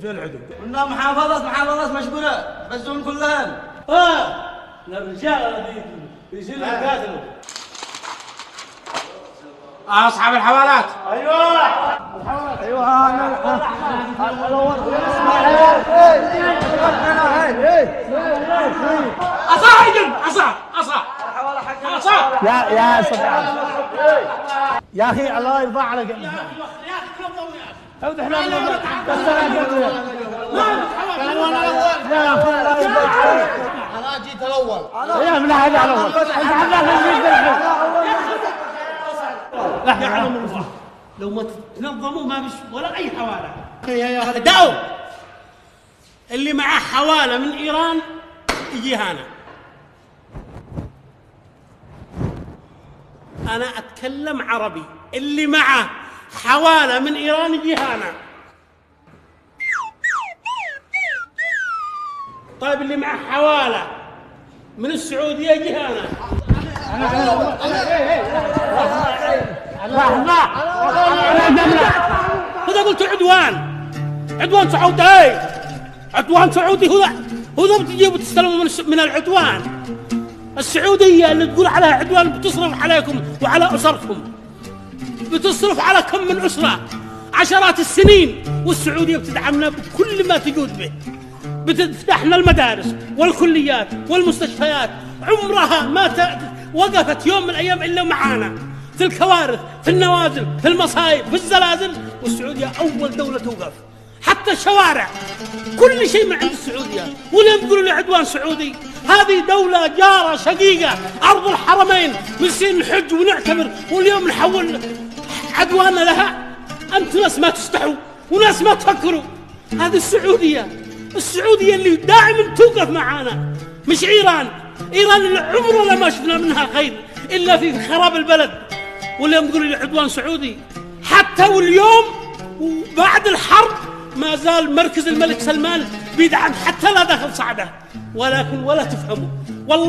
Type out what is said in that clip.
في العدو قلنا محافظات مشغولة بزهم كلهن. الرجال هذي يصيروا يقاتلوا. أصحاب الحوالات. أيوه عصا يا صدع يا اخي الله يرضى عليك. يا اخي تنظموا يا عود احنا اخي. أنا جيت الأول. يا من هذا الاول يعلم الله لو ما تنظموا ما فيش ولا اي حواله. دعوا اللي معاه حواله من ايران يجي هنا. انا اتكلم عربي. اللي معه حواله من ايران يجي هنا. طيب اللي معه حواله من السعوديه يجي هنا. هذا قلت عدوان سعودي. عدوان سعودي هو بتجيبوا وتستلموا من العدوان. السعودية اللي تقول عليها عدوان بتصرف عليكم وعلى أسركم. بتصرف على كم من أسرة عشرات السنين، والسعودية بتدعمنا بكل ما تجود به. بتفتح لنا المدارس والكليات والمستشفيات. عمرها ما وقفت يوم من الأيام إلا معانا في الكوارث، في النوازل، في المصايب، في الزلازل. والسعودية أول دولة توقف. حتى الشوارع كل شيء من عند السعودية. ولم يقولوا لي عدوان سعودي. هذه دولة جارة شقيقة، أرض الحرمين، بنصير نحج ونعتمر، واليوم نحول عدواننا لها. أنتم ناس ما تستحوا وناس ما تفكروا. هذه السعودية اللي دائما توقف معانا، مش إيران اللي عمرنا ما شفنا منها خير إلا في خراب البلد. واليوم يقولوا لي عدوان سعودي. حتى واليوم وبعد الحرب ما زال مركز الملك سلمان بيدعم حتى لا دخل صعده. ولكن ولا تفهموا والله.